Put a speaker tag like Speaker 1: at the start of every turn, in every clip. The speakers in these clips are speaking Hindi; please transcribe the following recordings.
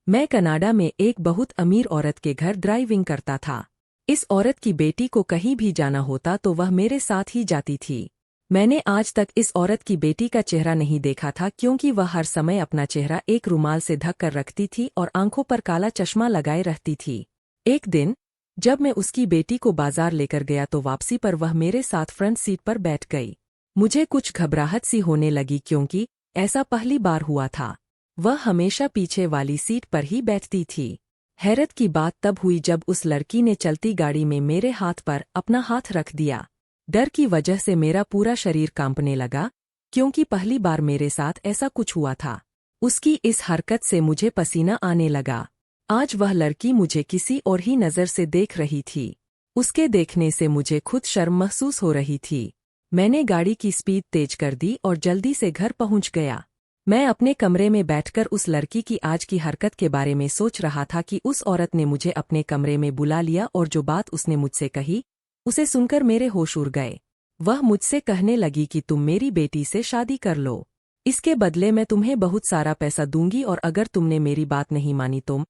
Speaker 1: मैं कनाडा में एक बहुत अमीर औरत के घर ड्राइविंग करता था। इस औरत की बेटी को कहीं भी जाना होता तो वह मेरे साथ ही जाती थी। मैंने आज तक इस औरत की बेटी का चेहरा नहीं देखा था क्योंकि वह हर समय अपना चेहरा एक रुमाल से ढक कर रखती थी और आंखों पर काला चश्मा लगाए रहती थी। एक दिन जब मैं उसकी बेटी को बाजार लेकर गया तो वापसी पर वह मेरे साथ फ्रंट सीट पर बैठ गई। मुझे कुछ घबराहट सी होने लगी क्योंकि ऐसा पहली बार हुआ था। वह हमेशा पीछे वाली सीट पर ही बैठती थी। हैरत की बात तब हुई जब उस लड़की ने चलती गाड़ी में मेरे हाथ पर अपना हाथ रख दिया। डर की वजह से मेरा पूरा शरीर कांपने लगा क्योंकि पहली बार मेरे साथ ऐसा कुछ हुआ था। उसकी इस हरकत से मुझे पसीना आने लगा। आज वह लड़की मुझे किसी और ही नज़र से देख रही थी। उसके देखने से मुझे खुद शर्म महसूस हो रही थी। मैंने गाड़ी की स्पीड तेज कर दी और जल्दी से घर पहुंच गया। मैं अपने कमरे में बैठकर उस लड़की की आज की हरकत के बारे में सोच रहा था कि उस औरत ने मुझे अपने कमरे में बुला लिया और जो बात उसने मुझसे कही उसे सुनकर मेरे होश उड़ गए। वह मुझसे कहने लगी कि तुम मेरी बेटी से शादी कर लो। इसके बदले मैं तुम्हें बहुत सारा पैसा दूंगी और अगर तुमने मेरी बात नहीं मानी तो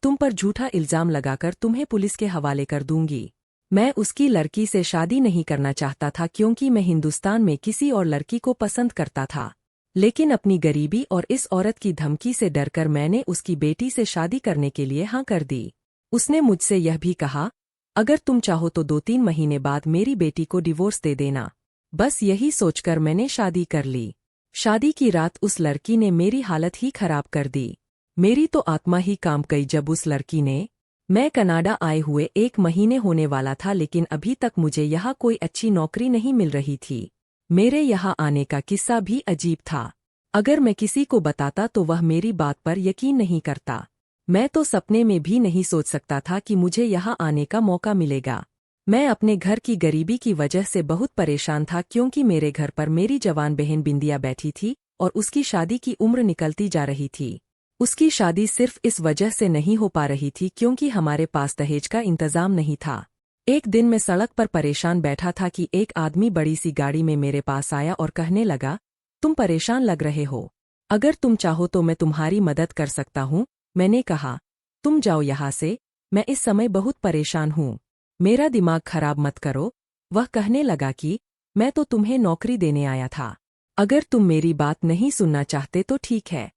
Speaker 1: तुम पर झूठा इल्जाम लगाकर तुम्हें पुलिस के हवाले कर दूंगी। मैं उसकी लड़की से शादी नहीं करना चाहता था क्योंकि मैं हिंदुस्तान में किसी और लड़की को पसंद करता था, लेकिन अपनी गरीबी और इस औरत की धमकी से डरकर मैंने उसकी बेटी से शादी करने के लिए हाँ कर दी। उसने मुझसे यह भी कहा, अगर तुम चाहो तो 2-3 महीने बाद मेरी बेटी को डिवोर्स दे देना। बस यही सोचकर मैंने शादी कर ली। शादी की रात उस लड़की ने मेरी हालत ही खराब कर दी। मेरी तो आत्मा ही कांप गई जब उस लड़की ने मैं कनाडा आए हुए 1 महीने होने वाला था लेकिन अभी तक मुझे यहाँ कोई अच्छी नौकरी नहीं मिल रही थी। मेरे यहाँ आने का किस्सा भी अजीब था। अगर मैं किसी को बताता तो वह मेरी बात पर यकीन नहीं करता। मैं तो सपने में भी नहीं सोच सकता था कि मुझे यहाँ आने का मौका मिलेगा। मैं अपने घर की गरीबी की वजह से बहुत परेशान था क्योंकि मेरे घर पर मेरी जवान बहन बिंदिया बैठी थी और उसकी शादी की उम्र निकलती जा रही थी। उसकी शादी सिर्फ इस वजह से नहीं हो पा रही थी क्योंकि हमारे पास दहेज का इंतजाम नहीं था। एक दिन मैं सड़क पर परेशान बैठा था कि एक आदमी बड़ी सी गाड़ी में मेरे पास आया और कहने लगा, तुम परेशान लग रहे हो, अगर तुम चाहो तो मैं तुम्हारी मदद कर सकता हूँ। मैंने कहा, तुम जाओ यहाँ से, मैं इस समय बहुत परेशान हूँ, मेरा दिमाग खराब मत करो। वह कहने लगा कि मैं तो तुम्हें नौकरी देने आया था, अगर तुम मेरी बात नहीं सुनना चाहते तो ठीक है,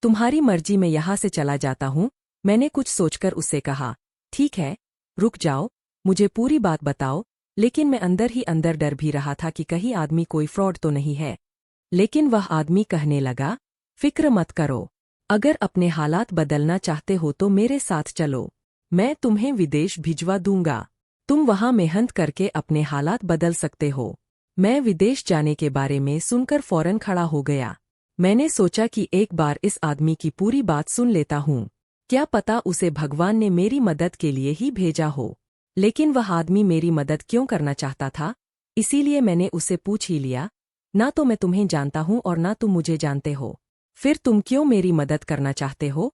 Speaker 1: तुम्हारी मर्जी, मैं यहाँ से चला जाता हूँ। मैंने कुछ सोचकर उससे कहा, ठीक है, रुक जाओ, मुझे पूरी बात बताओ। लेकिन मैं अंदर ही अंदर डर भी रहा था कि कहीं आदमी कोई फ्रॉड तो नहीं है। लेकिन वह आदमी कहने लगा, फिक्र मत करो, अगर अपने हालात बदलना चाहते हो तो मेरे साथ चलो, मैं तुम्हें विदेश भिजवा दूंगा, तुम वहाँ मेहनत करके अपने हालात बदल सकते हो। मैं विदेश जाने के बारे में सुनकर फौरन खड़ा हो गया। मैंने सोचा कि एक बार इस आदमी की पूरी बात सुन लेता हूँ, क्या पता उसे भगवान ने मेरी मदद के लिए ही भेजा हो। लेकिन वह आदमी मेरी मदद क्यों करना चाहता था, इसीलिए मैंने उससे पूछ ही लिया, ना तो मैं तुम्हें जानता हूँ और ना तुम मुझे जानते हो, फिर तुम क्यों मेरी मदद करना चाहते हो।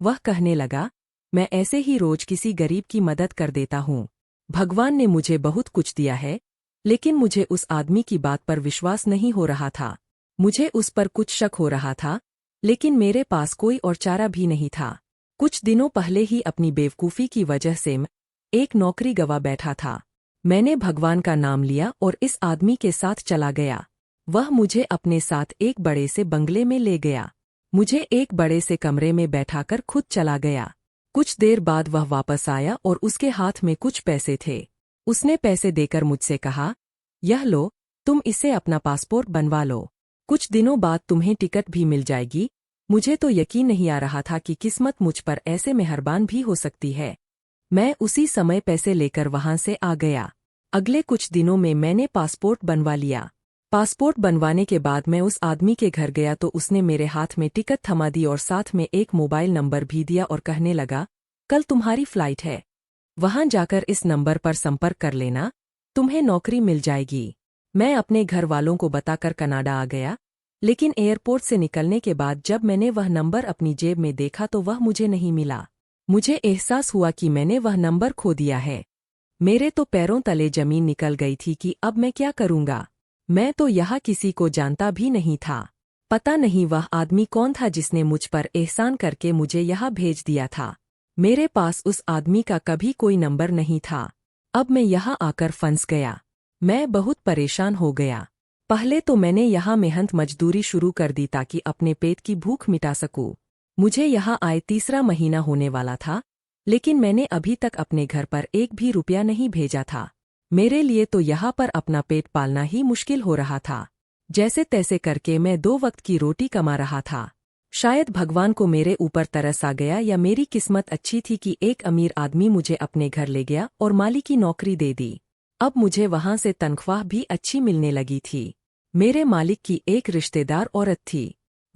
Speaker 1: वह कहने लगा, मैं ऐसे ही रोज किसी गरीब की मदद कर देता हूँ, भगवान ने मुझे बहुत कुछ दिया है। लेकिन मुझे उस आदमी की बात पर विश्वास नहीं हो रहा था। मुझे उस पर कुछ शक हो रहा था, लेकिन मेरे पास कोई और चारा भी नहीं था। कुछ दिनों पहले ही अपनी बेवकूफ़ी की वजह से मैं एक नौकरी गवा बैठा था। मैंने भगवान का नाम लिया और इस आदमी के साथ चला गया। वह मुझे अपने साथ एक बड़े से बंगले में ले गया, मुझे एक बड़े से कमरे में बैठाकर खुद चला गया। कुछ देर बाद वह वापस आया और उसके हाथ में कुछ पैसे थे। उसने पैसे देकर मुझसे कहा, यह लो, तुम इससे अपना पासपोर्ट बनवा लो, कुछ दिनों बाद तुम्हें टिकट भी मिल जाएगी। मुझे तो यकीन नहीं आ रहा था कि किस्मत मुझ पर ऐसे मेहरबान भी हो सकती है। मैं उसी समय पैसे लेकर वहां से आ गया। अगले कुछ दिनों में मैंने पासपोर्ट बनवा लिया। पासपोर्ट बनवाने के बाद मैं उस आदमी के घर गया तो उसने मेरे हाथ में टिकट थमा दी और साथ में एक मोबाइल नंबर भी दिया और कहने लगा, कल तुम्हारी फ्लाइट है, वहां जाकर इस नंबर पर संपर्क कर लेना, तुम्हें नौकरी मिल जाएगी। मैं अपने घर वालों को बताकर कनाडा आ गया, लेकिन एयरपोर्ट से निकलने के बाद जब मैंने वह नंबर अपनी जेब में देखा तो वह मुझे नहीं मिला। मुझे एहसास हुआ कि मैंने वह नंबर खो दिया है। मेरे तो पैरों तले जमीन निकल गई थी कि अब मैं क्या करूंगा। मैं तो यहाँ किसी को जानता भी नहीं था। पता नहीं वह आदमी कौन था जिसने मुझ पर एहसान करके मुझे यहाँ भेज दिया था। मेरे पास उस आदमी का कभी कोई नंबर नहीं था। अब मैं यहाँ आकर फंस गया। मैं बहुत परेशान हो गया। पहले तो मैंने यहाँ मेहनत मजदूरी शुरू कर दी ताकि अपने पेट की भूख मिटा सकूं। मुझे यहाँ आए तीसरा महीना होने वाला था, लेकिन मैंने अभी तक अपने घर पर एक भी रुपया नहीं भेजा था। मेरे लिए तो यहाँ पर अपना पेट पालना ही मुश्किल हो रहा था। जैसे तैसे करके मैं 2 वक्त की रोटी कमा रहा था। शायद भगवान को मेरे ऊपर तरस आ गया या मेरी किस्मत अच्छी थी कि एक अमीर आदमी मुझे अपने घर ले गया और माली की नौकरी दे दी। अब मुझे वहां से तनख्वाह भी अच्छी मिलने लगी थी। मेरे मालिक की एक रिश्तेदार औरत थी।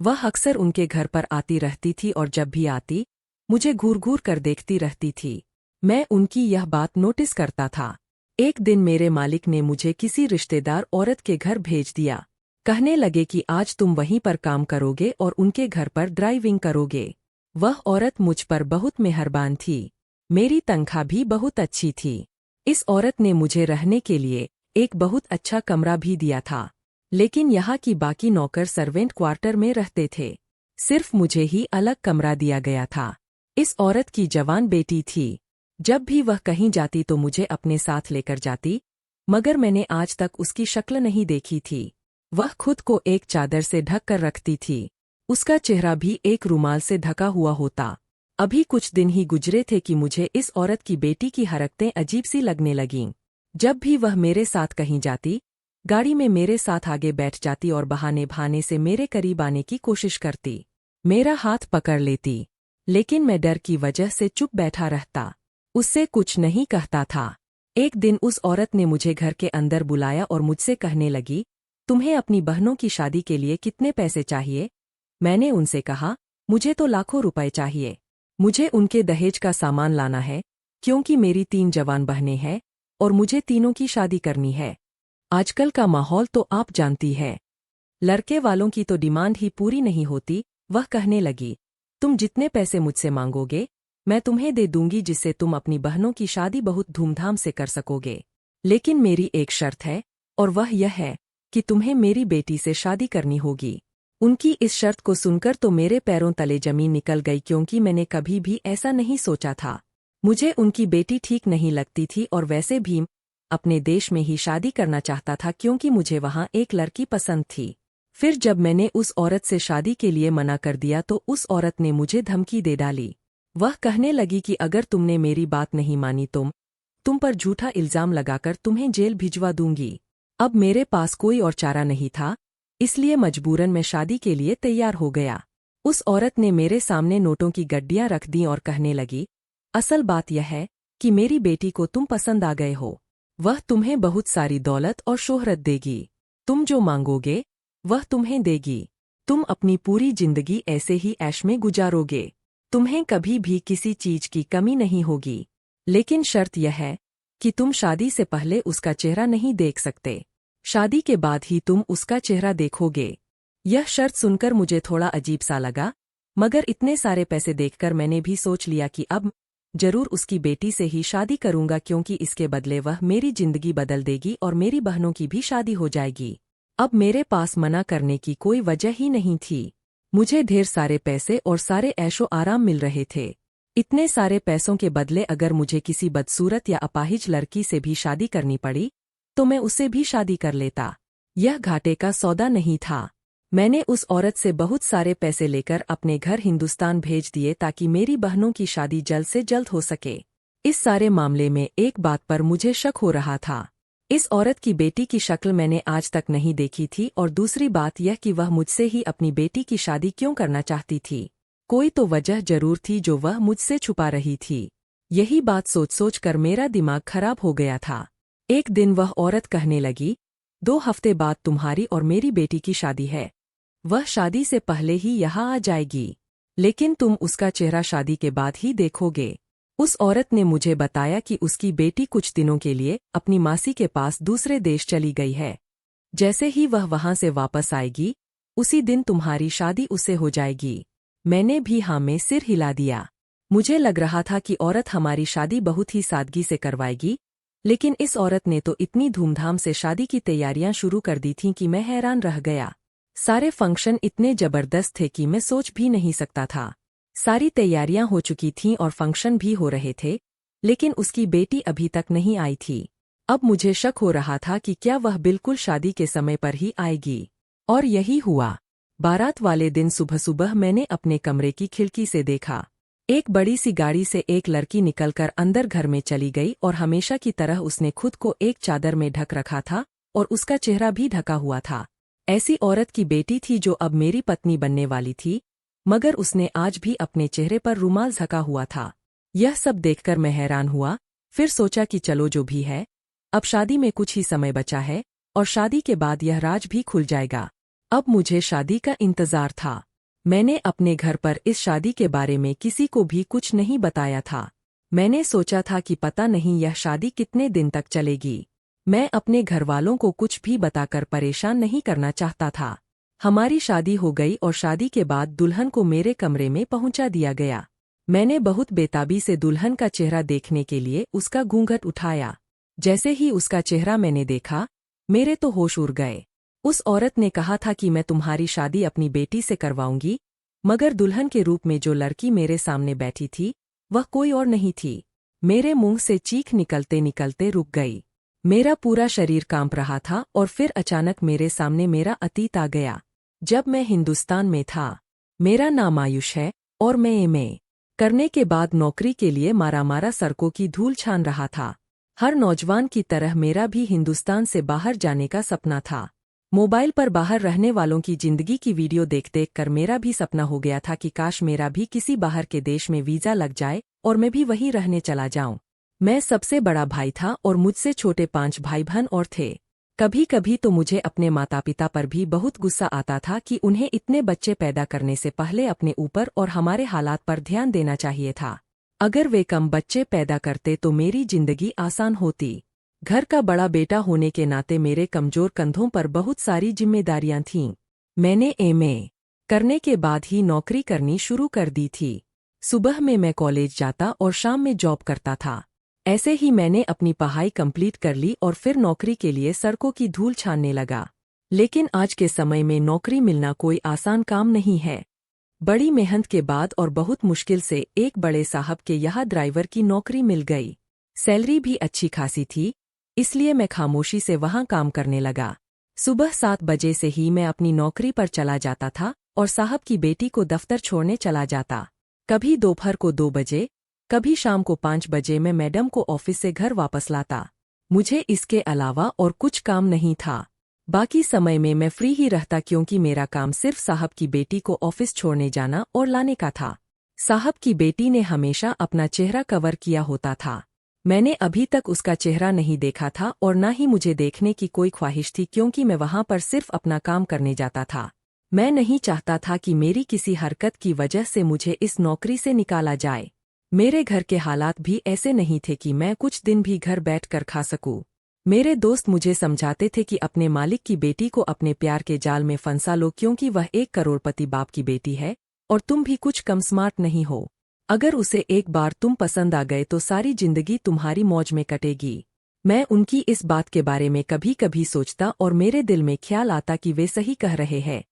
Speaker 1: वह अक्सर उनके घर पर आती रहती थी और जब भी आती, मुझे घूर घूर कर देखती रहती थी। मैं उनकी यह बात नोटिस करता था। एक दिन मेरे मालिक ने मुझे किसी रिश्तेदार औरत के घर भेज दिया। कहने लगे कि आज तुम वहीं पर काम करोगे और उनके घर पर ड्राइविंग करोगे। वह औरत मुझ पर बहुत मेहरबान थी। मेरी तनख्वाह भी बहुत अच्छी थी। इस औरत ने मुझे रहने के लिए एक बहुत अच्छा कमरा भी दिया था, लेकिन यहाँ की बाकी नौकर सर्वेंट क्वार्टर में रहते थे। सिर्फ मुझे ही अलग कमरा दिया गया था। इस औरत की जवान बेटी थी। जब भी वह कहीं जाती तो मुझे अपने साथ लेकर जाती, मगर मैंने आज तक उसकी शक्ल नहीं देखी थी। वह खुद को एक चादर से ढक कर रखती थी। उसका चेहरा भी एक रुमाल से ढका हुआ होता। अभी कुछ दिन ही गुजरे थे कि मुझे इस औरत की बेटी की हरकतें अजीब सी लगने लगीं। जब भी वह मेरे साथ कहीं जाती, गाड़ी में मेरे साथ आगे बैठ जाती और बहाने बहाने से मेरे करीब आने की कोशिश करती। मेरा हाथ पकड़ लेती, लेकिन मैं डर की वजह से चुप बैठा रहता। उससे कुछ नहीं कहता था। एक दिन उस औरत ने मुझे घर के अंदर बुलाया और मुझसे कहने लगी, तुम्हें अपनी बहनों की शादी के लिए कितने पैसे चाहिए? मैंने उनसे कहा, मुझे तो लाखों रुपए चाहिए। मुझे उनके दहेज का सामान लाना है, क्योंकि मेरी 3 जवान बहनें हैं और मुझे तीनों की शादी करनी है। आजकल का माहौल तो आप जानती है। लड़के वालों की तो डिमांड ही पूरी नहीं होती। वह कहने लगी, तुम जितने पैसे मुझसे मांगोगे, मैं तुम्हें दे दूंगी, जिससे तुम अपनी बहनों की शादी बहुत धूमधाम से कर सकोगे। लेकिन मेरी एक शर्त है, और वह यह है कि तुम्हें मेरी बेटी से शादी करनी होगी। उनकी इस शर्त को सुनकर तो मेरे पैरों तले जमीन निकल गई, क्योंकि मैंने कभी भी ऐसा नहीं सोचा था। मुझे उनकी बेटी ठीक नहीं लगती थी और वैसे भी अपने देश में ही शादी करना चाहता था, क्योंकि मुझे वहाँ एक लड़की पसंद थी। फिर जब मैंने उस औरत से शादी के लिए मना कर दिया तो उस औरत ने मुझे धमकी दे डाली। वह कहने लगी कि अगर तुमने मेरी बात नहीं मानी तो तुम पर झूठा इल्जाम लगाकर तुम्हें जेल भिजवा दूंगी। अब मेरे पास कोई और चारा नहीं था, इसलिए मजबूरन मैं शादी के लिए तैयार हो गया। उस औरत ने मेरे सामने नोटों की गड्डियां रख दी और कहने लगी, असल बात यह है कि मेरी बेटी को तुम पसंद आ गए हो। वह तुम्हें बहुत सारी दौलत और शोहरत देगी। तुम जो मांगोगे वह तुम्हें देगी। तुम अपनी पूरी जिंदगी ऐसे ही ऐश में गुजारोगे। तुम्हें कभी भी किसी चीज की कमी नहीं होगी। लेकिन शर्त यह है कि तुम शादी से पहले उसका चेहरा नहीं देख सकते। शादी के बाद ही तुम उसका चेहरा देखोगे। यह शर्त सुनकर मुझे थोड़ा अजीब सा लगा, मगर इतने सारे पैसे देखकर मैंने भी सोच लिया कि अब जरूर उसकी बेटी से ही शादी करूंगा, क्योंकि इसके बदले वह मेरी जिंदगी बदल देगी और मेरी बहनों की भी शादी हो जाएगी। अब मेरे पास मना करने की कोई वजह ही नहीं थी। मुझे ढेर सारे पैसे और सारे ऐशो आराम मिल रहे थे। इतने सारे पैसों के बदले अगर मुझे किसी बदसूरत या अपाहिज लड़की से भी शादी करनी पड़ी तो मैं उससे भी शादी कर लेता। यह घाटे का सौदा नहीं था। मैंने उस औरत से बहुत सारे पैसे लेकर अपने घर हिंदुस्तान भेज दिए ताकि मेरी बहनों की शादी जल्द से जल्द हो सके। इस सारे मामले में एक बात पर मुझे शक हो रहा था। इस औरत की बेटी की शक्ल मैंने आज तक नहीं देखी थी, और दूसरी बात यह कि वह मुझसे ही अपनी बेटी की शादी क्यों करना चाहती थी। कोई तो वजह जरूर थी जो वह मुझसे छुपा रही थी। यही बात सोच सोच कर मेरा दिमाग खराब हो गया था। एक दिन वह औरत कहने लगी, 2 हफ्ते बाद तुम्हारी और मेरी बेटी की शादी है। वह शादी से पहले ही यहाँ आ जाएगी, लेकिन तुम उसका चेहरा शादी के बाद ही देखोगे। उस औरत ने मुझे बताया कि उसकी बेटी कुछ दिनों के लिए अपनी मासी के पास दूसरे देश चली गई है। जैसे ही वह वहां से वापस आएगी, उसी दिन तुम्हारी शादी उससे हो जाएगी। मैंने भी हाँ में सिर हिला दिया। मुझे लग रहा था कि औरत हमारी शादी बहुत ही सादगी से करवाएगी, लेकिन इस औरत ने तो इतनी धूमधाम से शादी की तैयारियां शुरू कर दी थीं कि मैं हैरान रह गया। सारे फंक्शन इतने जबरदस्त थे कि मैं सोच भी नहीं सकता था। सारी तैयारियां हो चुकी थीं और फंक्शन भी हो रहे थे, लेकिन उसकी बेटी अभी तक नहीं आई थी। अब मुझे शक हो रहा था कि क्या वह बिल्कुल शादी के समय पर ही आएगी। और यही हुआ। बारात वाले दिन सुबह सुबह मैंने अपने कमरे की खिड़की से देखा। एक बड़ी सी गाड़ी से एक लड़की निकलकर अंदर घर में चली गई और हमेशा की तरह उसने खुद को एक चादर में ढक रखा था और उसका चेहरा भी ढका हुआ था। ऐसी औरत की बेटी थी जो अब मेरी पत्नी बनने वाली थी, मगर उसने आज भी अपने चेहरे पर रुमाल ढका हुआ था। यह सब देखकर मैं हैरान हुआ। फिर सोचा कि चलो जो भी है, अब शादी में कुछ ही समय बचा है और शादी के बाद यह राज भी खुल जाएगा। अब मुझे शादी का इंतजार था। मैंने अपने घर पर इस शादी के बारे में किसी को भी कुछ नहीं बताया था। मैंने सोचा था कि पता नहीं यह शादी कितने दिन तक चलेगी। मैं अपने घरवालों को कुछ भी बताकर परेशान नहीं करना चाहता था। हमारी शादी हो गई और शादी के बाद दुल्हन को मेरे कमरे में पहुंचा दिया गया। मैंने बहुत बेताबी से दुल्हन का चेहरा देखने के लिए उसका घूंघट उठाया। जैसे ही उसका चेहरा मैंने देखा, मेरे तो होश उड़ गए। उस औरत ने कहा था कि मैं तुम्हारी शादी अपनी बेटी से करवाऊंगी, मगर दुल्हन के रूप में जो लड़की मेरे सामने बैठी थी, वह कोई और नहीं थी। मेरे मुंह से चीख निकलते निकलते रुक गई। मेरा पूरा शरीर कांप रहा था और फिर अचानक मेरे सामने मेरा अतीत आ गया। जब मैं हिंदुस्तान में था, मेरा नाम आयुष है और मैं एमए करने के बाद नौकरी के लिए मारा सड़कों की धूल छान रहा था। हर नौजवान की तरह मेरा भी हिंदुस्तान से बाहर जाने का सपना था। मोबाइल पर बाहर रहने वालों की जिंदगी की वीडियो देख देख कर मेरा भी सपना हो गया था कि काश मेरा भी किसी बाहर के देश में वीजा लग जाए और मैं भी वहीं रहने चला जाऊं। मैं सबसे बड़ा भाई था और मुझसे छोटे 5 भाई बहन और थे। कभी कभी तो मुझे अपने माता पिता पर भी बहुत गुस्सा आता था कि उन्हें इतने बच्चे पैदा करने से पहले अपने ऊपर और हमारे हालात पर ध्यान देना चाहिए था। अगर वे कम बच्चे पैदा करते तो मेरी जिंदगी आसान होती। घर का बड़ा बेटा होने के नाते मेरे कमजोर कंधों पर बहुत सारी जिम्मेदारियां थीं। मैंने एमए करने के बाद ही नौकरी करनी शुरू कर दी थी। सुबह में मैं कॉलेज जाता और शाम में जॉब करता था। ऐसे ही मैंने अपनी पढ़ाई कंप्लीट कर ली और फिर नौकरी के लिए सड़कों की धूल छानने लगा। लेकिन आज के समय में नौकरी मिलना कोई आसान काम नहीं है। बड़ी मेहनत के बाद और बहुत मुश्किल से एक बड़े साहब के यहाँ ड्राइवर की नौकरी मिल गई। सैलरी भी अच्छी खासी थी, इसलिए मैं खामोशी से वहाँ काम करने लगा। सुबह 7 बजे से ही मैं अपनी नौकरी पर चला जाता था और साहब की बेटी को दफ्तर छोड़ने चला जाता। कभी दोपहर को 2 बजे, कभी शाम को 5 बजे मैं मैडम को ऑफिस से घर वापस लाता। मुझे इसके अलावा और कुछ काम नहीं था। बाकी समय में मैं फ्री ही रहता क्योंकि मेरा काम सिर्फ साहब की बेटी को ऑफिस छोड़ने जाना और लाने का था। साहब की बेटी ने हमेशा अपना चेहरा कवर किया होता था। मैंने अभी तक उसका चेहरा नहीं देखा था और ना ही मुझे देखने की कोई ख्वाहिश थी क्योंकि मैं वहां पर सिर्फ अपना काम करने जाता था। मैं नहीं चाहता था कि मेरी किसी हरकत की वजह से मुझे इस नौकरी से निकाला जाए। मेरे घर के हालात भी ऐसे नहीं थे कि मैं कुछ दिन भी घर बैठकर खा सकूं। मेरे दोस्त मुझे समझाते थे कि अपने मालिक की बेटी को अपने प्यार के जाल में फंसा लो क्योंकि वह 1 करोड़पति बाप की बेटी है और तुम भी कुछ कम स्मार्ट नहीं हो। अगर उसे एक बार तुम पसंद आ गए तो सारी जिंदगी तुम्हारी मौज में कटेगी। मैं उनकी इस बात के बारे में कभी कभी सोचता और मेरे दिल में ख्याल आता कि वे सही कह रहे हैं।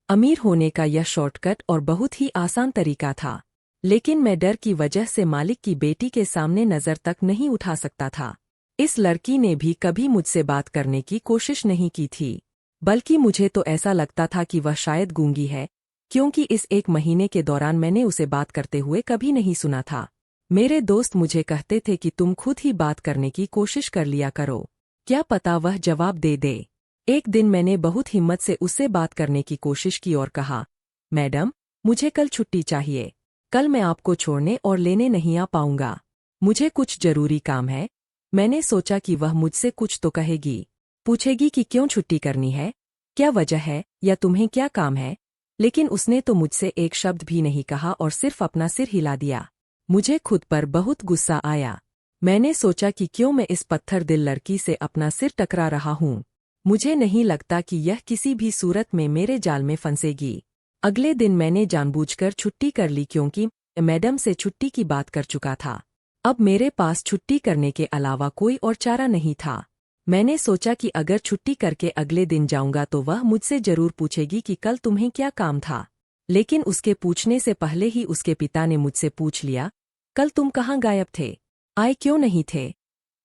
Speaker 1: अमीर होने का यह शॉर्टकट और बहुत ही आसान तरीका था, लेकिन मैं डर की वजह से मालिक की बेटी के सामने नजर तक नहीं उठा सकता था। इस लड़की ने भी कभी मुझसे बात करने की कोशिश नहीं की थी, बल्कि मुझे तो ऐसा लगता था कि वह शायद गूंगी है, क्योंकि इस 1 महीने के दौरान मैंने उसे बात करते हुए कभी नहीं सुना था। मेरे दोस्त मुझे कहते थे कि तुम खुद ही बात करने की कोशिश कर लिया करो, क्या पता वह जवाब दे दे। एक दिन मैंने बहुत हिम्मत से उससे बात करने की कोशिश की और कहा, मैडम, मुझे कल छुट्टी चाहिए। कल मैं आपको छोड़ने और लेने नहीं आ पाऊंगा। मुझे कुछ जरूरी काम है। मैंने सोचा कि वह मुझसे कुछ तो कहेगी, पूछेगी कि क्यों छुट्टी करनी है, क्या वजह है या तुम्हें क्या काम है। लेकिन उसने तो मुझसे एक शब्द भी नहीं कहा और सिर्फ अपना सिर हिला दिया। मुझे खुद पर बहुत गुस्सा आया। मैंने सोचा कि क्यों मैं इस पत्थर दिल लड़की से अपना सिर टकरा रहा हूँ। मुझे नहीं लगता कि यह किसी भी सूरत में मेरे जाल में फंसेगी। अगले दिन मैंने जानबूझकर छुट्टी कर ली क्योंकि मैडम से छुट्टी की बात कर चुका था। अब मेरे पास छुट्टी करने के अलावा कोई और चारा नहीं था। मैंने सोचा कि अगर छुट्टी करके अगले दिन जाऊंगा तो वह मुझसे जरूर पूछेगी कि कल तुम्हें क्या काम था। लेकिन उसके पूछने से पहले ही उसके पिता ने मुझसे पूछ लिया, कल तुम कहाँ गायब थे? आए क्यों नहीं थे?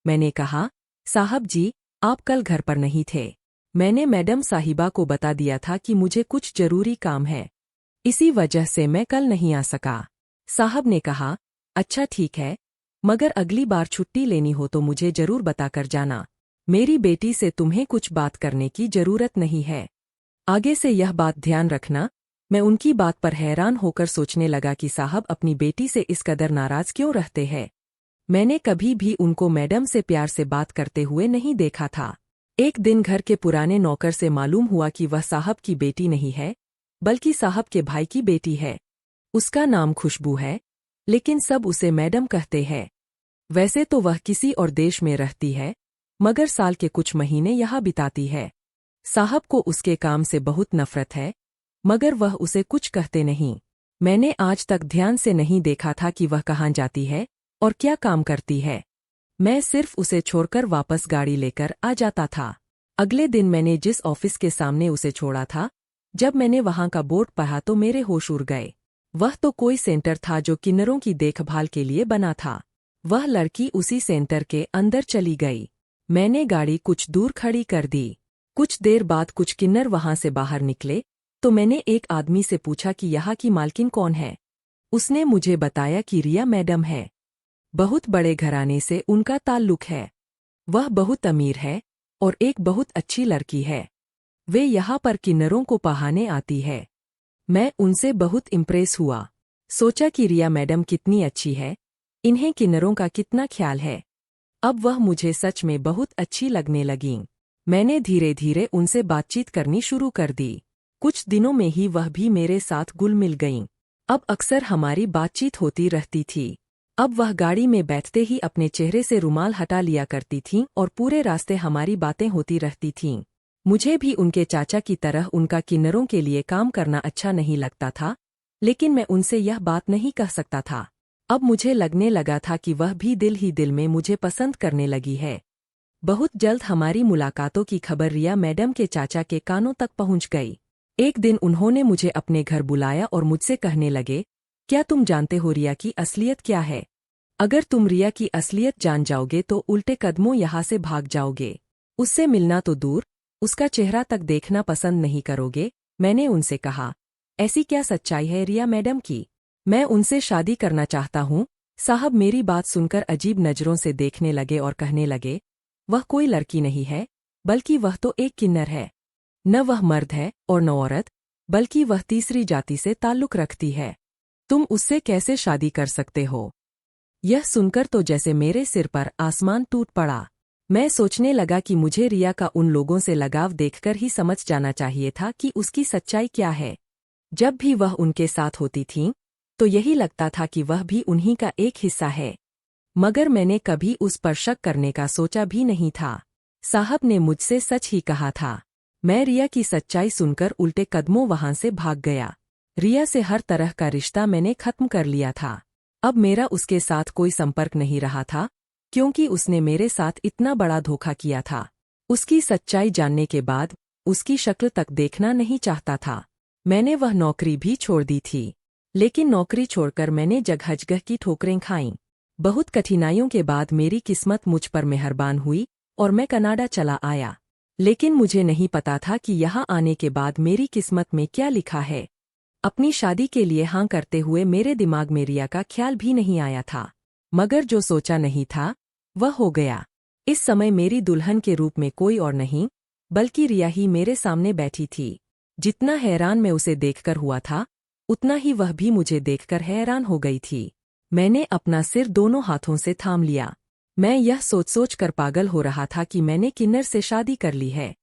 Speaker 1: मैंने कहा, साहब जी, आप कल घर पर नहीं थे। मैंने मैडम साहिबा को बता दिया था कि मुझे कुछ जरूरी काम है, इसी वजह से मैं कल नहीं आ सका। साहब ने कहा, अच्छा ठीक है, मगर अगली बार छुट्टी लेनी हो तो मुझे जरूर बताकर जाना। मेरी बेटी से तुम्हें कुछ बात करने की जरूरत नहीं है, आगे से यह बात ध्यान रखना। मैं उनकी बात पर हैरान होकर सोचने लगा कि साहब अपनी बेटी से इस कदर नाराज क्यों रहते हैं। मैंने कभी भी उनको मैडम से प्यार से बात करते हुए नहीं देखा था। एक दिन घर के पुराने नौकर से मालूम हुआ कि वह साहब की बेटी नहीं है, बल्कि साहब के भाई की बेटी है। उसका नाम खुशबू है, लेकिन सब उसे मैडम कहते हैं। वैसे तो वह किसी और देश में रहती है, मगर साल के कुछ महीने यहाँ बिताती है। साहब को उसके काम से बहुत नफरत है, मगर वह उसे कुछ कहते नहीं। मैंने आज तक ध्यान से नहीं देखा था कि वह कहाँ जाती है और क्या काम करती है। मैं सिर्फ उसे छोड़कर वापस गाड़ी लेकर आ जाता था। अगले दिन मैंने जिस ऑफिस के सामने उसे छोड़ा था, जब मैंने वहां का बोर्ड पढ़ा तो मेरे होश उड़ गए। वह तो कोई सेंटर था जो किन्नरों की देखभाल के लिए बना था। वह लड़की उसी सेंटर के अंदर चली गई। मैंने गाड़ी कुछ दूर खड़ी कर दी। कुछ देर बाद कुछ किन्नर वहां से बाहर निकले, तो मैंने एक आदमी से पूछा कि यहाँ की मालकिन कौन है। उसने मुझे बताया कि रिया मैडम है। बहुत बड़े घराने से उनका ताल्लुक है। वह बहुत अमीर है और एक बहुत अच्छी लड़की है। वे यहाँ पर किन्नरों को पढ़ाने आती है। मैं उनसे बहुत इम्प्रेस हुआ। सोचा कि रिया मैडम कितनी अच्छी है, इन्हें किन्नरों का कितना ख्याल है। अब वह मुझे सच में बहुत अच्छी लगने लगीं। मैंने धीरे धीरे उनसे बातचीत करनी शुरू कर दी। कुछ दिनों में ही वह भी मेरे साथ घुल मिल गईं। अब अक्सर हमारी बातचीत होती रहती थी। अब वह गाड़ी में बैठते ही अपने चेहरे से रुमाल हटा लिया करती थीं और पूरे रास्ते हमारी बातें होती रहती थीं। मुझे भी उनके चाचा की तरह उनका किन्नरों के लिए काम करना अच्छा नहीं लगता था, लेकिन मैं उनसे यह बात नहीं कह सकता था। अब मुझे लगने लगा था कि वह भी दिल ही दिल में मुझे पसंद करने लगी है। बहुत जल्द हमारी मुलाकातों की खबर रिया मैडम के चाचा के कानों तक पहुंच गई। एक दिन उन्होंने मुझे अपने घर बुलाया और मुझसे कहने लगे, क्या तुम जानते हो रिया की असलियत क्या है? अगर तुम रिया की असलियत जान जाओगे तो उल्टे कदमों यहाँ से भाग जाओगे। उससे मिलना तो दूर, उसका चेहरा तक देखना पसंद नहीं करोगे। मैंने उनसे कहा, ऐसी क्या सच्चाई है रिया मैडम की? मैं उनसे शादी करना चाहता हूँ। साहब मेरी बात सुनकर अजीब नजरों से देखने लगे और कहने लगे, वह कोई लड़की नहीं है, बल्कि वह तो एक किन्नर है। न वह मर्द है और न औरत, बल्कि वह तीसरी जाति से ताल्लुक रखती है। तुम उससे कैसे शादी कर सकते हो? यह सुनकर तो जैसे मेरे सिर पर आसमान टूट पड़ा। मैं सोचने लगा कि मुझे रिया का उन लोगों से लगाव देखकर ही समझ जाना चाहिए था कि उसकी सच्चाई क्या है। जब भी वह उनके साथ होती थीं, तो यही लगता था कि वह भी उन्हीं का एक हिस्सा है, मगर मैंने कभी उस पर शक करने का सोचा भी नहीं था। साहब ने मुझसे सच ही कहा था। मैं रिया की सच्चाई सुनकर उल्टे कदमों वहां से भाग गया। रिया से हर तरह का रिश्ता मैंने खत्म कर लिया था। अब मेरा उसके साथ कोई संपर्क नहीं रहा था, क्योंकि उसने मेरे साथ इतना बड़ा धोखा किया था। उसकी सच्चाई जानने के बाद उसकी शक्ल तक देखना नहीं चाहता था। मैंने वह नौकरी भी छोड़ दी थी, लेकिन नौकरी छोड़कर मैंने जगह जगह की ठोकरें खाईं। बहुत कठिनाइयों के बाद मेरी किस्मत मुझ पर मेहरबान हुई और मैं कनाडा चला आया। लेकिन मुझे नहीं पता था कि यहाँ आने के बाद मेरी किस्मत में क्या लिखा है। अपनी शादी के लिए हाँ करते हुए मेरे दिमाग में रिया का ख्याल भी नहीं आया था, मगर जो सोचा नहीं था वह हो गया। इस समय मेरी दुल्हन के रूप में कोई और नहीं, बल्कि रिया ही मेरे सामने बैठी थी। जितना हैरान मैं उसे देखकर हुआ था, उतना ही वह भी मुझे देखकर हैरान हो गई थी। मैंने अपना सिर दोनों हाथों से थाम लिया। मैं यह सोच सोच कर पागल हो रहा था कि मैंने किन्नर से शादी कर ली है।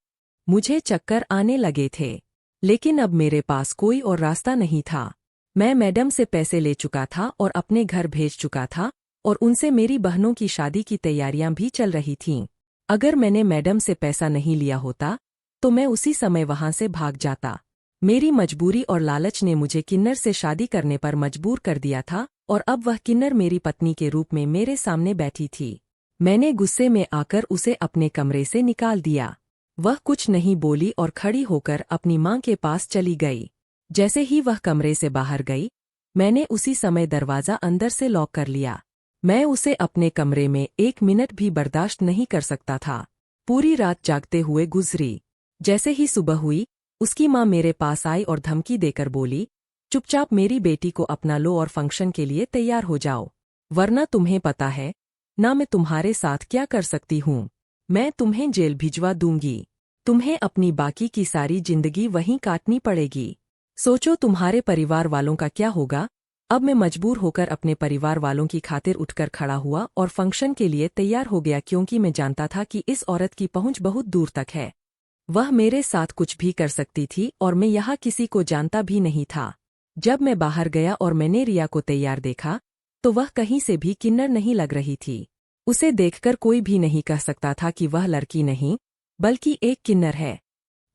Speaker 1: मुझे चक्कर आने लगे थे, लेकिन अब मेरे पास कोई और रास्ता नहीं था। मैं मैडम से पैसे ले चुका था और अपने घर भेज चुका था, और उनसे मेरी बहनों की शादी की तैयारियां भी चल रही थीं। अगर मैंने मैडम से पैसा नहीं लिया होता, तो मैं उसी समय वहां से भाग जाता। मेरी मजबूरी और लालच ने मुझे किन्नर से शादी करने पर मजबूर कर दिया था, और अब वह किन्नर मेरी पत्नी के रूप में मेरे सामने बैठी थी। मैंने गुस्से में आकर उसे अपने कमरे से निकाल दिया। वह कुछ नहीं बोली और खड़ी होकर अपनी माँ के पास चली गई। जैसे ही वह कमरे से बाहर गई, मैंने उसी समय दरवाज़ा अंदर से लॉक कर लिया। मैं उसे अपने कमरे में 1 मिनट भी बर्दाश्त नहीं कर सकता था। पूरी रात जागते हुए गुजरी। जैसे ही सुबह हुई, उसकी माँ मेरे पास आई और धमकी देकर बोली, चुपचाप मेरी बेटी को अपना लो और फंक्शन के लिए तैयार हो जाओ, वरना तुम्हें पता है ना मैं तुम्हारे साथ क्या कर सकती हूँ। मैं तुम्हें जेल भिजवा दूंगी। तुम्हें अपनी बाकी की सारी जिंदगी वहीं काटनी पड़ेगी। सोचो तुम्हारे परिवार वालों का क्या होगा। अब मैं मजबूर होकर अपने परिवार वालों की खातिर उठकर खड़ा हुआ और फंक्शन के लिए तैयार हो गया, क्योंकि मैं जानता था कि इस औरत की पहुंच बहुत दूर तक है। वह मेरे साथ कुछ भी कर सकती थी और मैं यहाँ किसी को जानता भी नहीं था। जब मैं बाहर गया और मैंने रिया को तैयार देखा, तो वह कहीं से भी किन्नर नहीं लग रही थी। उसे देखकर कोई भी नहीं कह सकता था कि वह लड़की नहीं, बल्कि एक किन्नर है।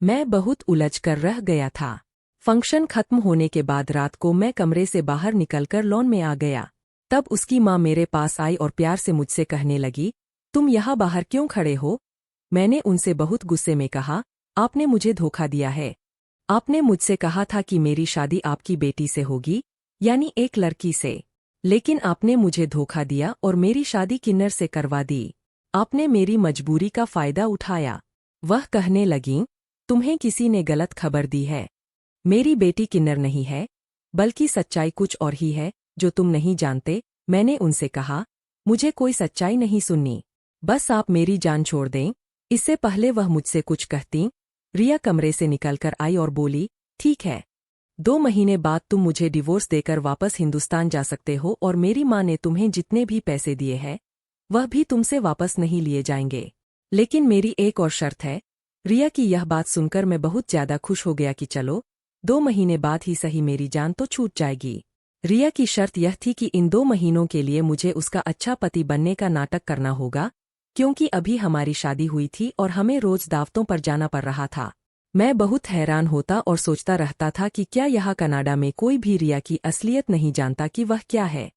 Speaker 1: मैं बहुत उलझकर रह गया था। फंक्शन खत्म होने के बाद रात को मैं कमरे से बाहर निकलकर लॉन में आ गया। तब उसकी माँ मेरे पास आई और प्यार से मुझसे कहने लगी, तुम यहाँ बाहर क्यों खड़े हो? मैंने उनसे बहुत गुस्से में कहा, आपने मुझे धोखा दिया है। आपने मुझसे कहा था कि मेरी शादी आपकी बेटी से होगी, यानी एक लड़की से। लेकिन आपने मुझे धोखा दिया और मेरी शादी किन्नर से करवा दी। आपने मेरी मजबूरी का फायदा उठाया। वह कहने लगीं, तुम्हें किसी ने गलत खबर दी है। मेरी बेटी किन्नर नहीं है, बल्कि सच्चाई कुछ और ही है जो तुम नहीं जानते। मैंने उनसे कहा, मुझे कोई सच्चाई नहीं सुननी, बस आप मेरी जान छोड़ दें। इससे पहले वह मुझसे कुछ कहती, रिया कमरे से निकलकर आई और बोली, ठीक है, 2 महीने बाद तुम मुझे डिवोर्स देकर वापस हिंदुस्तान जा सकते हो और मेरी माँ ने तुम्हें जितने भी पैसे दिए हैं वह भी तुमसे वापस नहीं लिए जाएंगे। लेकिन मेरी एक और शर्त है। रिया की यह बात सुनकर मैं बहुत ज्यादा खुश हो गया कि चलो 2 महीने बाद ही सही मेरी जान तो छूट जाएगी। रिया की शर्त यह थी कि इन 2 महीनों के लिए मुझे उसका अच्छा पति बनने का नाटक करना होगा, क्योंकि अभी हमारी शादी हुई थी और हमें रोज दावतों पर जाना पड़ रहा था। मैं बहुत हैरान होता और सोचता रहता था कि क्या यहाँ कनाडा में कोई भी रिया की असलियत नहीं जानता कि वह क्या है।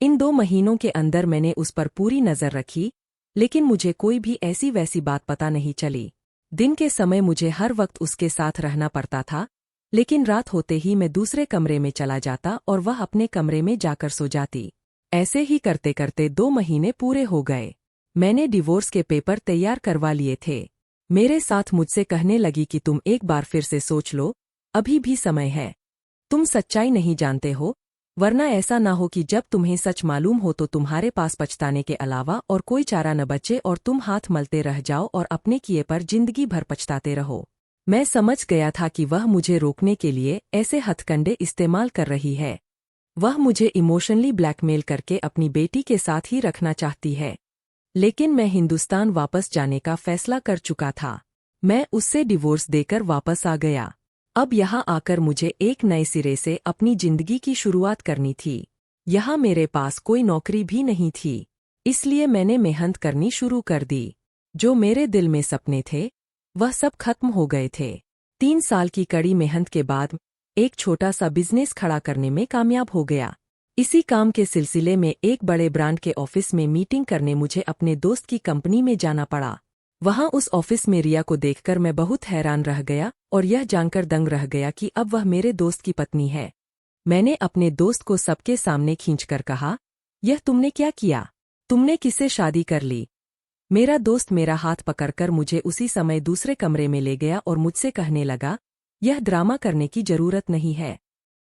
Speaker 1: इन 2 महीनों के अंदर मैंने उस पर पूरी नज़र रखी, लेकिन मुझे कोई भी ऐसी वैसी बात पता नहीं चली। दिन के समय मुझे हर वक्त उसके साथ रहना पड़ता था, लेकिन रात होते ही मैं दूसरे कमरे में चला जाता और वह अपने कमरे में जाकर सो जाती। ऐसे ही करते करते 2 महीने पूरे हो गए। मैंने डिवोर्स के पेपर तैयार करवा लिए थे। मेरे साथ मुझसे कहने लगी कि तुम एक बार फिर से सोच लो, अभी भी समय है। तुम सच्चाई नहीं जानते हो, वरना ऐसा ना हो कि जब तुम्हें सच मालूम हो तो तुम्हारे पास पछताने के अलावा और कोई चारा न बचे और तुम हाथ मलते रह जाओ और अपने किए पर जिंदगी भर पछताते रहो। मैं समझ गया था कि वह मुझे रोकने के लिए ऐसे हथकंडे इस्तेमाल कर रही है। वह मुझे इमोशनली ब्लैकमेल करके अपनी बेटी के साथ ही रखना चाहती है। लेकिन मैं हिंदुस्तान वापस जाने का फैसला कर चुका था। मैं उससे डिवोर्स देकर वापस आ गया। अब यहाँ आकर मुझे एक नए सिरे से अपनी जिंदगी की शुरुआत करनी थी। यहाँ मेरे पास कोई नौकरी भी नहीं थी, इसलिए मैंने मेहनत करनी शुरू कर दी। जो मेरे दिल में सपने थे वह सब खत्म हो गए थे। 3 साल की कड़ी मेहनत के बाद एक छोटा सा बिजनेस खड़ा करने में कामयाब हो गया। इसी काम के सिलसिले में एक बड़े ब्रांड के ऑफिस में मीटिंग करने मुझे अपने दोस्त की कंपनी में जाना पड़ा। वहां उस ऑफिस में रिया को देखकर मैं बहुत हैरान रह गया और यह जानकर दंग रह गया कि अब वह मेरे दोस्त की पत्नी है। मैंने अपने दोस्त को सबके सामने खींचकर कहा, यह तुमने क्या किया? तुमने किससे शादी कर ली? मेरा दोस्त मेरा हाथ पकड़कर मुझे उसी समय दूसरे कमरे में ले गया और मुझसे कहने लगा, यह ड्रामा करने की जरूरत नहीं है।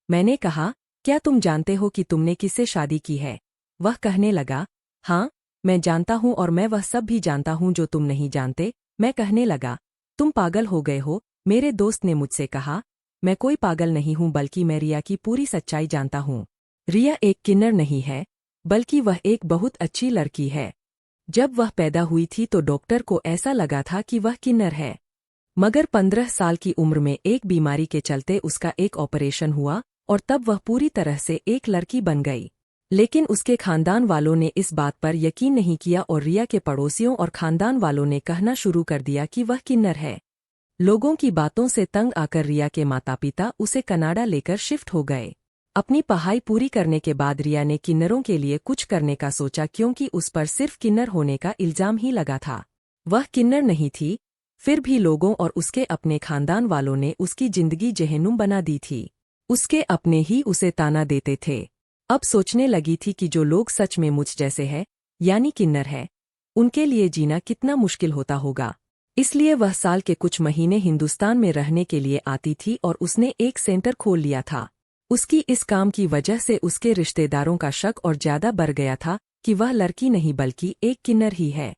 Speaker 1: मैंने कहा, क्या तुम जानते हो कि तुमने किससे शादी की है? वह कहने लगा, हाँ, मैं जानता हूँ और मैं वह सब भी जानता हूँ जो तुम नहीं जानते। मैं कहने लगा, तुम पागल हो गए हो। मेरे दोस्त ने मुझसे कहा, मैं कोई पागल नहीं हूँ, बल्कि मैं रिया की पूरी सच्चाई जानता हूँ। रिया एक किन्नर नहीं है, बल्कि वह एक बहुत अच्छी लड़की है। जब वह पैदा हुई थी तो डॉक्टर को ऐसा लगा था कि वह किन्नर है, मगर 15 साल की उम्र में एक बीमारी के चलते उसका एक ऑपरेशन हुआ और तब वह पूरी तरह से एक लड़की बन गई। लेकिन उसके खानदान वालों ने इस बात पर यकीन नहीं किया और रिया के पड़ोसियों और खानदान वालों ने कहना शुरू कर दिया कि वह किन्नर है। लोगों की बातों से तंग आकर रिया के माता पिता उसे कनाडा लेकर शिफ्ट हो गए। अपनी पढ़ाई पूरी करने के बाद रिया ने किन्नरों के लिए कुछ करने का सोचा क्योंकि उस पर सिर्फ किन्नर होने का इल्जाम ही लगा था। वह किन्नर नहीं थी, फिर भी लोगों और उसके अपने खानदान वालों ने उसकी जिंदगी जहन्नुम बना दी थी। उसके अपने ही उसे ताना देते थे। अब सोचने लगी थी कि जो लोग सच में मुझ जैसे हैं, यानी किन्नर है, उनके लिए जीना कितना मुश्किल होता होगा। इसलिए वह साल के कुछ महीने हिंदुस्तान में रहने के लिए आती थी और उसने एक सेंटर खोल लिया था। उसकी इस काम की वजह से उसके रिश्तेदारों का शक और ज्यादा बढ़ गया था कि वह लड़की नहीं बल्कि एक किन्नर ही है।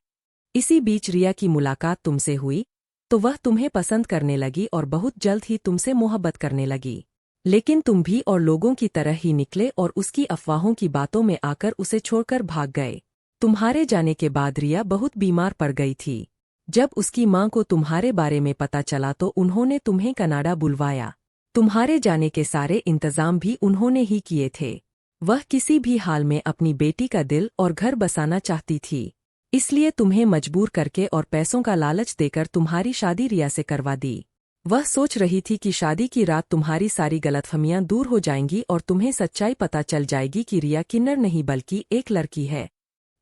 Speaker 1: इसी बीच रिया की मुलाकात तुमसे हुई तो वह तुम्हें पसंद करने लगी और बहुत जल्द ही तुमसे मोहब्बत करने लगी। लेकिन तुम भी और लोगों की तरह ही निकले और उसकी अफवाहों की बातों में आकर उसे छोड़कर भाग गए। तुम्हारे जाने के बाद रिया बहुत बीमार पड़ गई थी। जब उसकी मां को तुम्हारे बारे में पता चला तो उन्होंने तुम्हें कनाडा बुलवाया। तुम्हारे जाने के सारे इंतजाम भी उन्होंने ही किए थे। वह किसी भी हाल में अपनी बेटी का दिल और घर बसाना चाहती थी, इसलिए तुम्हें मजबूर करके और पैसों का लालच देकर तुम्हारी शादी रिया से करवा दी। वह सोच रही थी कि शादी की रात तुम्हारी सारी गलतफहमियां दूर हो जाएंगी और तुम्हें सच्चाई पता चल जाएगी कि रिया किन्नर नहीं बल्कि एक लड़की है।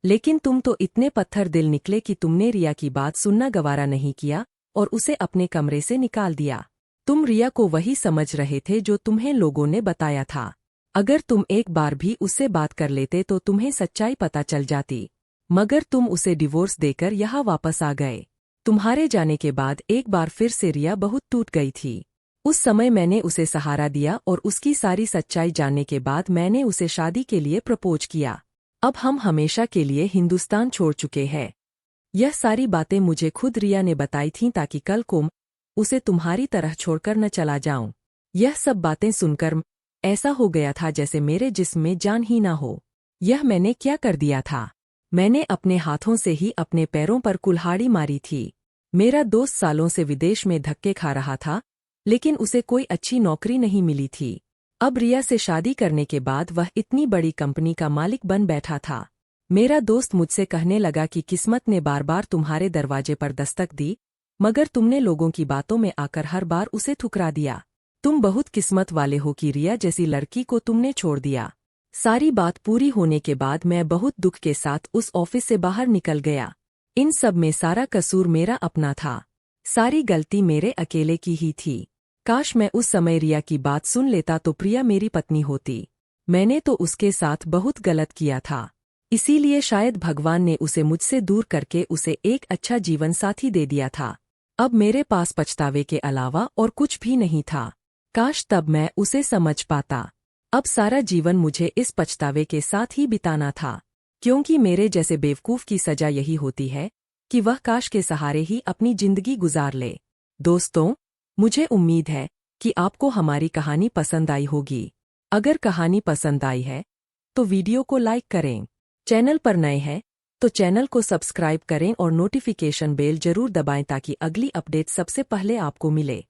Speaker 1: लेकिन तुम तो इतने पत्थर दिल निकले कि तुमने रिया की बात सुनना गवारा नहीं किया और उसे अपने कमरे से निकाल दिया। तुम रिया को वही समझ रहे थे जो तुम्हें लोगों ने बताया था। अगर तुम एक बार भी उससे बात कर लेते तो तुम्हें सच्चाई पता चल जाती, मगर तुम उसे डिवोर्स देकर यहाँ वापस आ गए। तुम्हारे जाने के बाद एक बार फिर से रिया बहुत टूट गई थी। उस समय मैंने उसे सहारा दिया और उसकी सारी सच्चाई जानने के बाद मैंने उसे शादी के लिए प्रपोज किया। अब हम हमेशा के लिए हिंदुस्तान छोड़ चुके हैं। यह सारी बातें मुझे खुद रिया ने बताई थीं ताकि कल को उसे तुम्हारी तरह छोड़कर न चला जाऊं। यह सब बातें सुनकर ऐसा हो गया था जैसे मेरे जिस्म में जान ही ना हो। यह मैंने क्या कर दिया था? मैंने अपने हाथों से ही अपने पैरों पर कुल्हाड़ी मारी थी। मेरा दोस्त सालों से विदेश में धक्के खा रहा था, लेकिन उसे कोई अच्छी नौकरी नहीं मिली थी। अब रिया से शादी करने के बाद वह इतनी बड़ी कंपनी का मालिक बन बैठा था। मेरा दोस्त मुझसे कहने लगा कि किस्मत ने बार बार तुम्हारे दरवाजे पर दस्तक दी, मगर तुमने लोगों की बातों में आकर हर बार उसे ठुकरा दिया। तुम बहुत किस्मत वाले हो कि रिया जैसी लड़की को तुमने छोड़ दिया। सारी बात पूरी होने के बाद मैं बहुत दुख के साथ उस ऑफिस से बाहर निकल गया। इन सब में सारा कसूर मेरा अपना था। सारी गलती मेरे अकेले की ही थी। काश मैं उस समय रिया की बात सुन लेता तो प्रिया मेरी पत्नी होती। मैंने तो उसके साथ बहुत गलत किया था, इसीलिए शायद भगवान ने उसे मुझसे दूर करके उसे एक अच्छा जीवन साथी दे दिया था। अब मेरे पास पछतावे के अलावा और कुछ भी नहीं था। काश तब मैं उसे समझ पाता। अब सारा जीवन मुझे इस पछतावे के साथ ही बिताना था, क्योंकि मेरे जैसे बेवकूफ़ की सजा यही होती है कि वह काश के सहारे ही अपनी जिंदगी गुजार ले। दोस्तों, मुझे उम्मीद है कि आपको हमारी कहानी पसंद आई होगी। अगर कहानी पसंद आई है तो वीडियो को लाइक करें। चैनल पर नए हैं तो चैनल को सब्सक्राइब करें और नोटिफिकेशन बेल जरूर दबाएं ताकि अगली अपडेट सबसे पहले आपको मिले।